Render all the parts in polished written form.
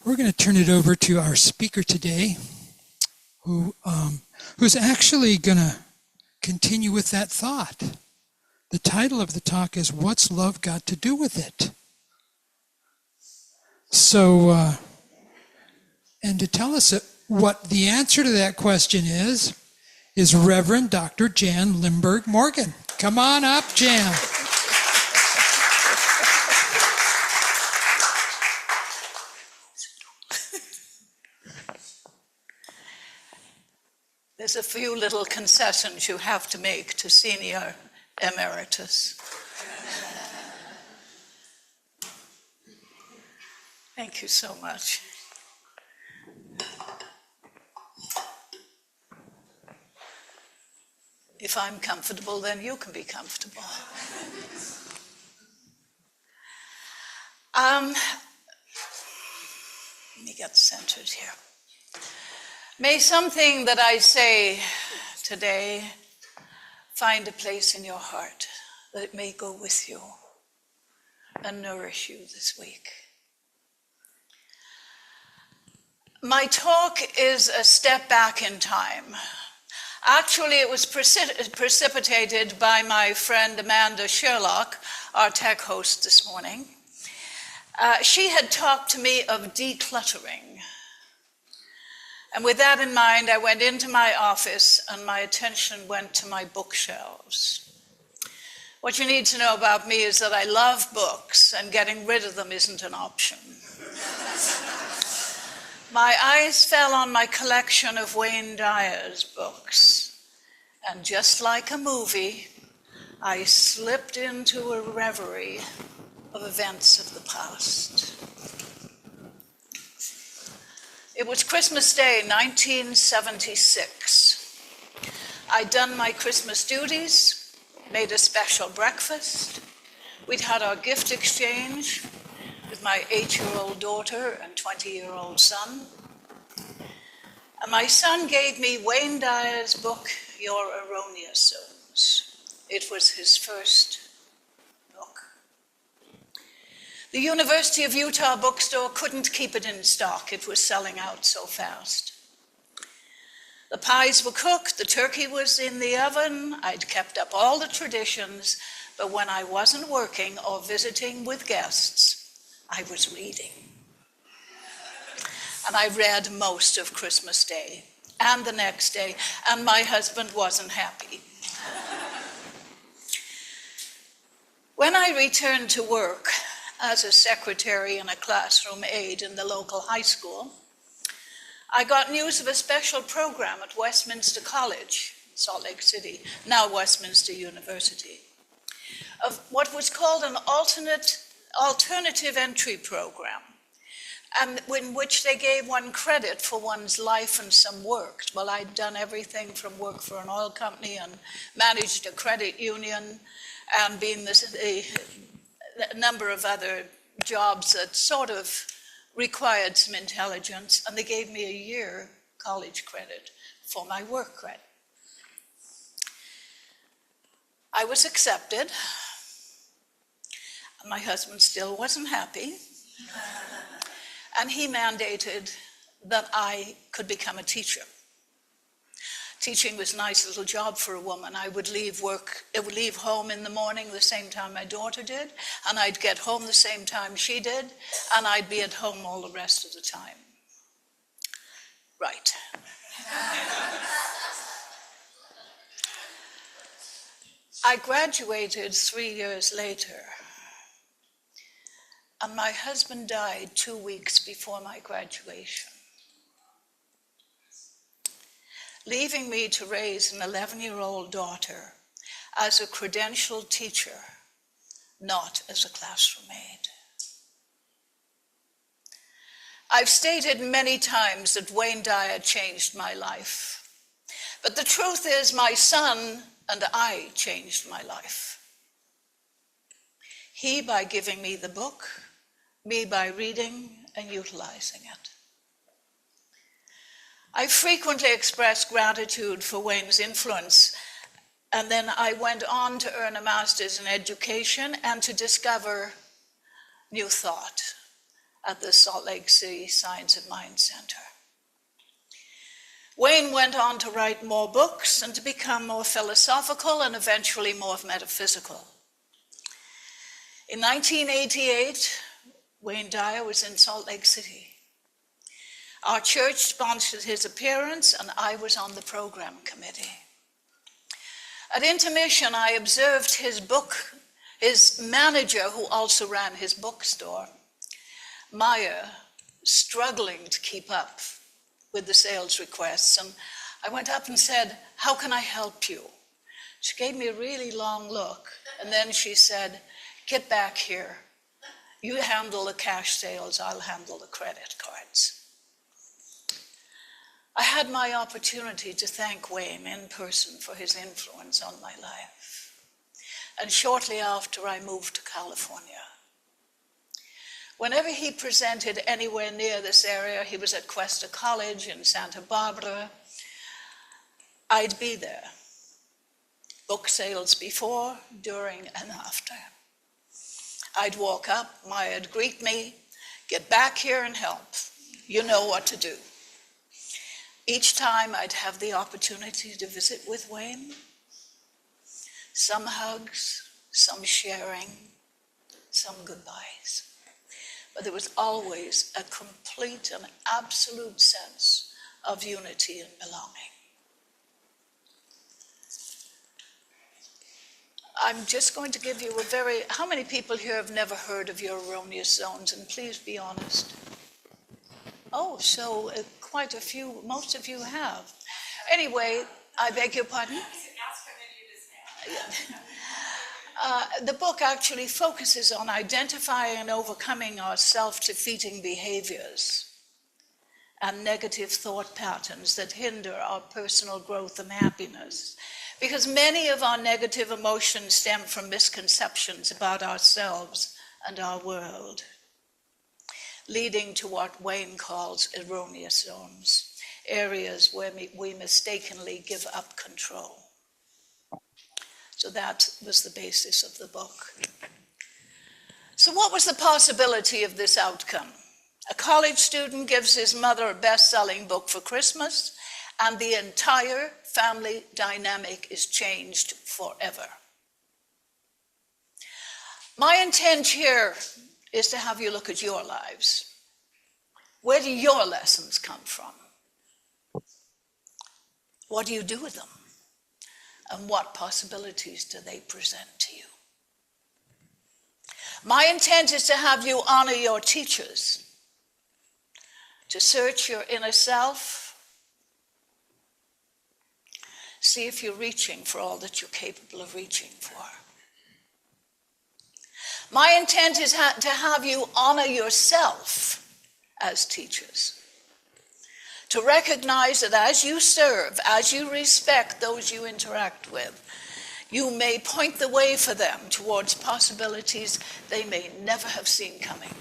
We're going to turn it over to our speaker today, who's actually going to continue with that thought. The title of the talk is, What's Love Got to Do with It? So, and to tell us what the answer to that question is Reverend Dr. Jan Limberg Morgan. Come on up, Jan. There's a few little concessions you have to make to Senior Emeritus. Thank you so much. If I'm comfortable, then you can be comfortable. Let me get centered here. May something that I say today find a place in your heart, that it may go with you and nourish you this week. My talk is a step back in time. Actually, it was precipitated by my friend Amanda Sherlock, our tech host this morning. She had talked to me of decluttering. And with that in mind, I went into my office and my attention went to my bookshelves. What you need to know about me is that I love books and getting rid of them isn't an option. My eyes fell on my collection of Wayne Dyer's books. And just like a movie, I slipped into a reverie of events of the past. It was Christmas Day, 1976. I'd done my Christmas duties, made a special breakfast. We'd had our gift exchange with my 8-year-old daughter and 20-year-old son. And my son gave me Wayne Dyer's book, Your Erroneous Zones. It was his first book. The University of Utah bookstore couldn't keep it in stock. It was selling out so fast. The pies were cooked, the turkey was in the oven. I'd kept up all the traditions, but when I wasn't working or visiting with guests, I was reading. And I read most of Christmas Day and the next day, and my husband wasn't happy. When I returned to work as a secretary and a classroom aide in the local high school, I got news of a special program at Westminster College, Salt Lake City, now Westminster University, of what was called an alternative entry program, and in which they gave one credit for one's life and some work. Well, I'd done everything from work for an oil company and managed a credit union and been a number of other jobs that sort of required some intelligence, and they gave me a year college credit for my work credit. I was accepted. My husband still wasn't happy, and he mandated that I could become a teacher. Teaching was a nice little job for a woman. I would leave home in the morning the same time my daughter did, and I'd get home the same time she did, and I'd be at home all the rest of the time. Right. I graduated 3 years later. And my husband died 2 weeks before my graduation, leaving me to raise an 11-year-old daughter as a credentialed teacher, not as a classroom aide. I've stated many times that Wayne Dyer changed my life, but the truth is my son and I changed my life. He by giving me the book, me by reading and utilizing it. I frequently expressed gratitude for Wayne's influence, and then I went on to earn a master's in education and to discover new thought at the Salt Lake City Science of Mind Center. Wayne went on to write more books and to become more philosophical and eventually more metaphysical. In 1988, Wayne Dyer was in Salt Lake City. Our church sponsored his appearance, and I was on the program committee. At intermission, I observed his manager, who also ran his bookstore, Maya, struggling to keep up with the sales requests. And I went up and said, "How can I help you?" She gave me a really long look, and then she said, "Get back here. You handle the cash sales, I'll handle the credit cards." I had my opportunity to thank Wayne in person for his influence on my life. And shortly after, I moved to California. Whenever he presented anywhere near this area, he was at Cuesta College in Santa Barbara, I'd be there. Book sales before, during, and after. I'd walk up, Maya'd greet me, "Get back here and help. You know what to do." Each time I'd have the opportunity to visit with Wayne. Some hugs, some sharing, some goodbyes. But there was always a complete and absolute sense of unity and belonging. I'm just going to give you how many people here have never heard of your erroneous zones? And please be honest. Oh, so quite a few, most of you have. Anyway, I beg your pardon? The book actually focuses on identifying and overcoming our self-defeating behaviors and negative thought patterns that hinder our personal growth and happiness. Because many of our negative emotions stem from misconceptions about ourselves and our world, leading to what Wayne calls erroneous zones, areas where we mistakenly give up control. So that was the basis of the book. So what was the possibility of this outcome? A college student gives his mother a best-selling book for Christmas, and the entire family dynamic is changed forever. My intent here is to have you look at your lives. Where do your lessons come from? What do you do with them? And what possibilities do they present to you? My intent is to have you honor your teachers, to search your inner self, see if you're reaching for all that you're capable of reaching for. My intent is to have you honor yourself as teachers, to recognize that as you serve, as you respect those you interact with, you may point the way for them towards possibilities they may never have seen coming.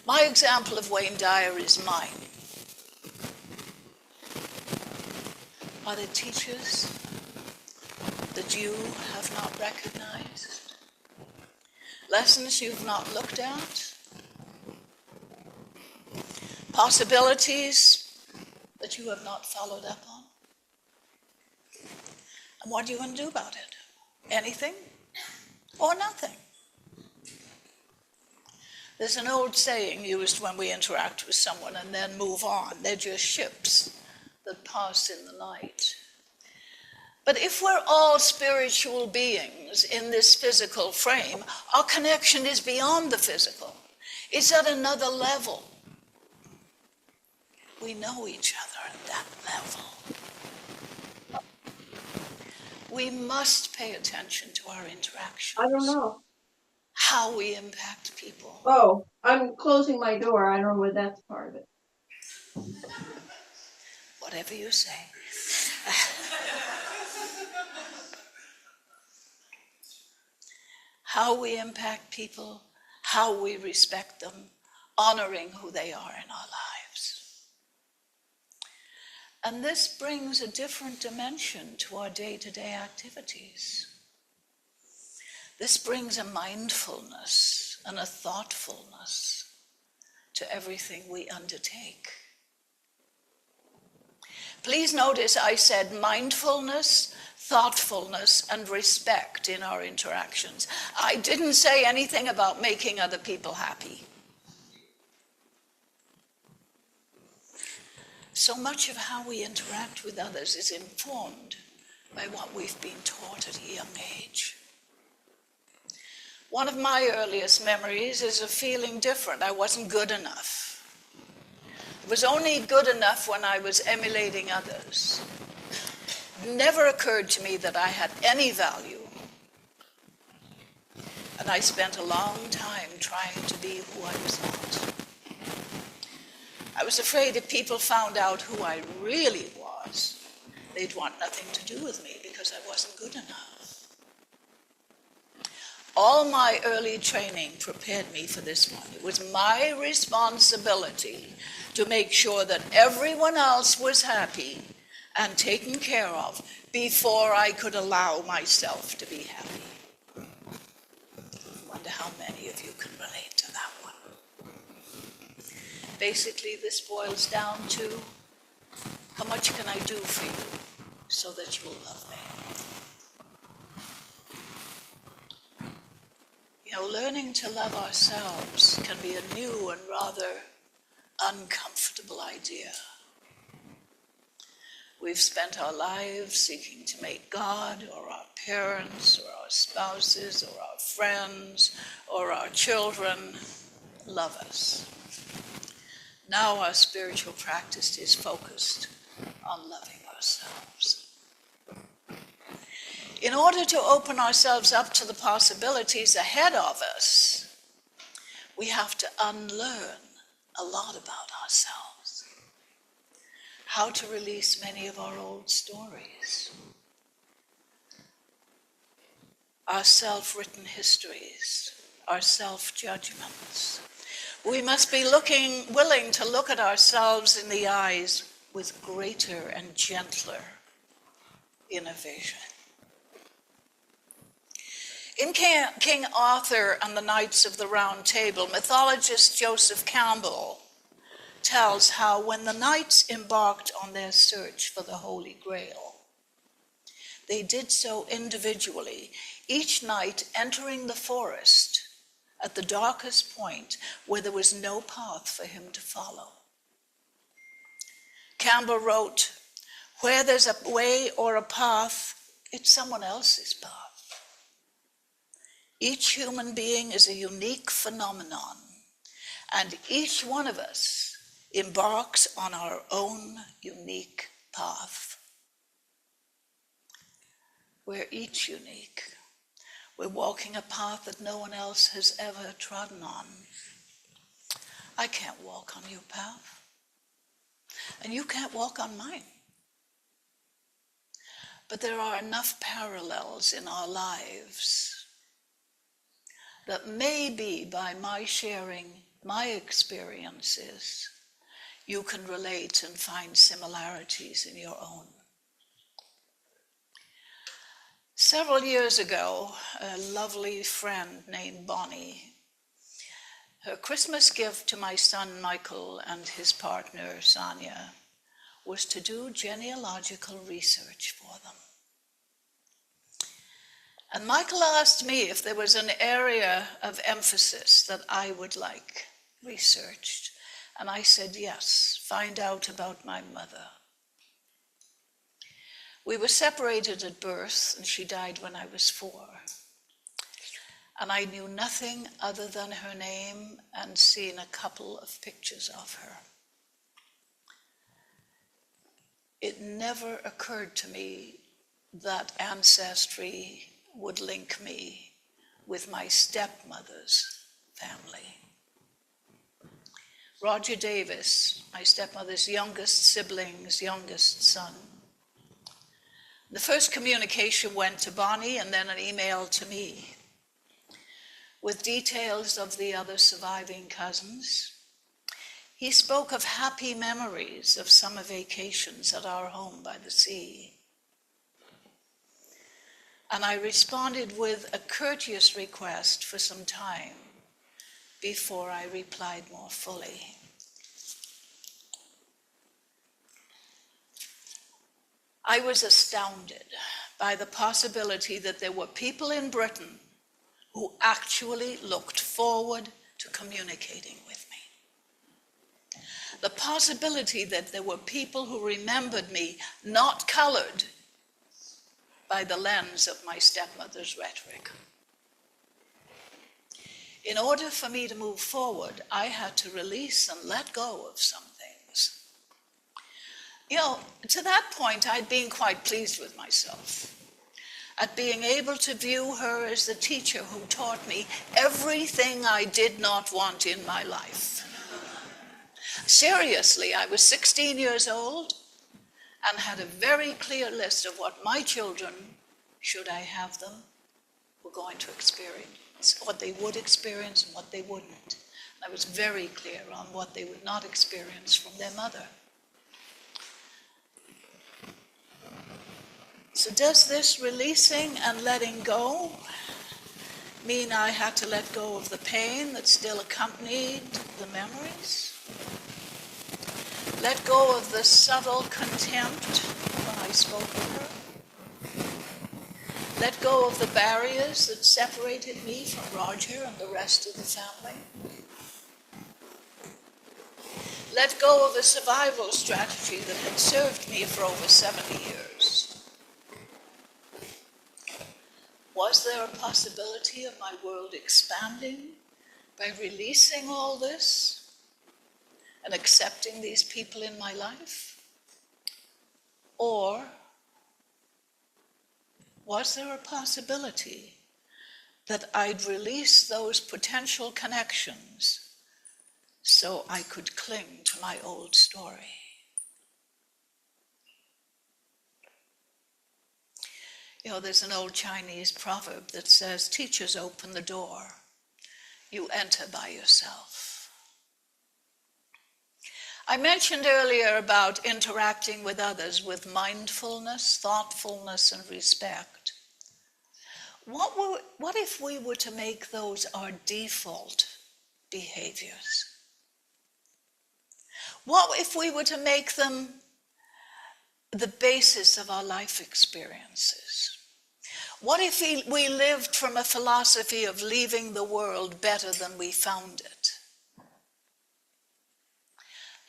My example of Wayne Dyer is mine. Are there teachers that you have not recognized? Lessons you've not looked at? Possibilities that you have not followed up on? And what are you going to do about it? Anything or nothing? There's an old saying used when we interact with someone and then move on. They're just ships that pass in the night. But if we're all spiritual beings in this physical frame, our connection is beyond the physical. It's at another level. We know each other at that level. We must pay attention to our interactions. I don't know. How we impact people. Oh, I'm closing my door. I don't know whether that's part of it. Whatever you say. How we impact people, how we respect them, honoring who they are in our lives. And this brings a different dimension to our day-to-day activities. This brings a mindfulness and a thoughtfulness to everything we undertake. Please notice I said mindfulness, thoughtfulness, and respect in our interactions. I didn't say anything about making other people happy. So much of how we interact with others is informed by what we've been taught at a young age. One of my earliest memories is of feeling different. I wasn't good enough. It was only good enough when I was emulating others. It never occurred to me that I had any value. And I spent a long time trying to be who I was not. I was afraid if people found out who I really was, they'd want nothing to do with me because I wasn't good enough. All my early training prepared me for this one. It was my responsibility to make sure that everyone else was happy and taken care of before I could allow myself to be happy. I wonder how many of you can relate to that one. Basically, this boils down to how much can I do for you so that you will love me? You know, learning to love ourselves can be a new and rather uncomfortable idea. We've spent our lives seeking to make God or our parents or our spouses or our friends or our children love us. Now our spiritual practice is focused on loving ourselves. In order to open ourselves up to the possibilities ahead of us, we have to unlearn a lot about ourselves. How to release many of our old stories, our self-written histories, our self-judgments. We must be willing to look at ourselves in the eyes with greater and gentler inner vision. In King Arthur and the Knights of the Round Table, mythologist Joseph Campbell tells how when the knights embarked on their search for the Holy Grail, they did so individually, each knight entering the forest at the darkest point where there was no path for him to follow. Campbell wrote, "Where there's a way or a path, it's someone else's path. Each human being is a unique phenomenon, and each one of us embarks on our own unique path. We're each unique. We're walking a path that no one else has ever trodden on. I can't walk on your path, and you can't walk on mine. But there are enough parallels in our lives that maybe by my sharing my experiences, you can relate and find similarities in your own." Several years ago, a lovely friend named Bonnie, her Christmas gift to my son Michael and his partner Sonia was to do genealogical research for them. And Michael asked me if there was an area of emphasis that I would like researched. And I said, yes, find out about my mother. We were separated at birth, and she died when I was 4. And I knew nothing other than her name and seen a couple of pictures of her. It never occurred to me that ancestry would link me with my stepmother's family. Roger Davis, my stepmother's youngest sibling's youngest son. The first communication went to Bonnie and then an email to me with details of the other surviving cousins. He spoke of happy memories of summer vacations at our home by the sea. And I responded with a courteous request for some time before I replied more fully. I was astounded by the possibility that there were people in Britain who actually looked forward to communicating with me. The possibility that there were people who remembered me not colored by the lens of my stepmother's rhetoric. In order for me to move forward, I had to release and let go of some things. You know, to that point, I'd been quite pleased with myself at being able to view her as the teacher who taught me everything I did not want in my life. Seriously, I was 16 years old and had a very clear list of what my children, should I have them, were going to experience, what they would experience and what they wouldn't. I was very clear on what they would not experience from their mother. So does this releasing and letting go mean I had to let go of the pain that still accompanied the memories? Let go of the subtle contempt when I spoke of her? Let go of the barriers that separated me from Roger and the rest of the family? Let go of a survival strategy that had served me for over 70 years? Was there a possibility of my world expanding by releasing all this and accepting these people in my life? Or was there a possibility that I'd release those potential connections so I could cling to my old story? You know, there's an old Chinese proverb that says, teachers open the door, you enter by yourself. I mentioned earlier about interacting with others with mindfulness, thoughtfulness, and respect. What if we were to make those our default behaviors? What if we were to make them the basis of our life experiences? What if we lived from a philosophy of leaving the world better than we found it?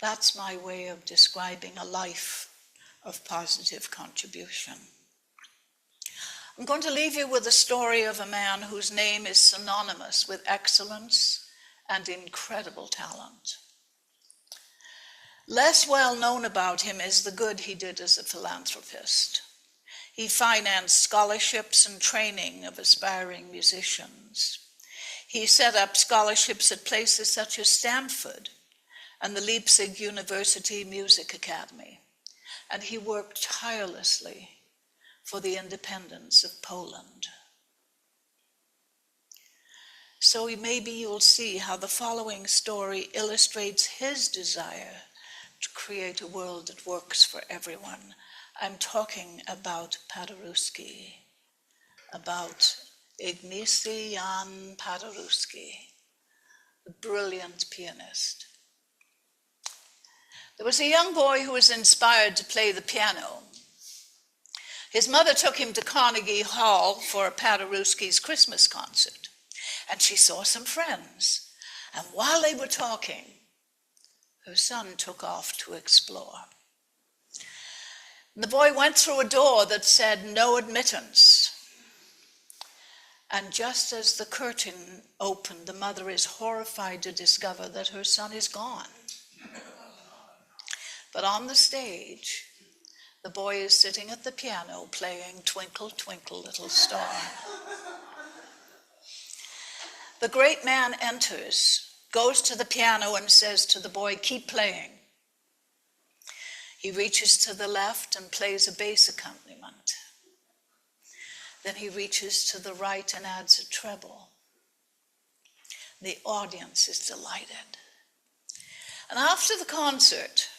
That's my way of describing a life of positive contribution. I'm going to leave you with a story of a man whose name is synonymous with excellence and incredible talent. Less well known about him is the good he did as a philanthropist. He financed scholarships and training of aspiring musicians. He set up scholarships at places such as Stanford and the Leipzig University Music Academy. And he worked tirelessly for the independence of Poland. So maybe you'll see how the following story illustrates his desire to create a world that works for everyone. I'm talking about Paderewski, about Ignacy Jan Paderewski, the brilliant pianist. There was a young boy who was inspired to play the piano. His mother took him to Carnegie Hall for Paderewski's Christmas concert, and she saw some friends. And while they were talking, her son took off to explore. The boy went through a door that said, "No admittance." And just as the curtain opened, the mother is horrified to discover that her son is gone. But on the stage, the boy is sitting at the piano playing Twinkle, Twinkle, Little Star. The great man enters, goes to the piano and says to the boy, "Keep playing." He reaches to the left and plays a bass accompaniment. Then he reaches to the right and adds a treble. The audience is delighted. And after the concert,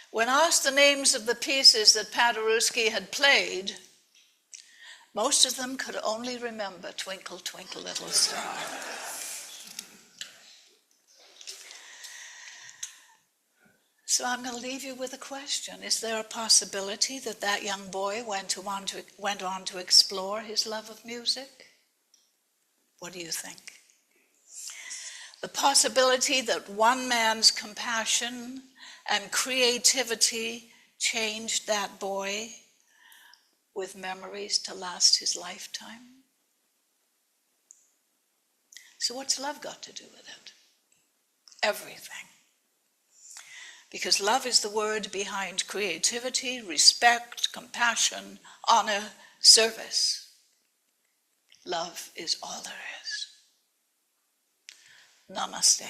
when asked the names of the pieces that Paderewski had played, most of them could only remember Twinkle, Twinkle, Little Star. So I'm going to leave you with a question. Is there a possibility that that young boy went on to explore his love of music? What do you think? The possibility that one man's compassion and creativity changed that boy with memories to last his lifetime? So what's love got to do with it? Everything. Because love is the word behind creativity, respect, compassion, honor, service. Love is all there is. Namaste.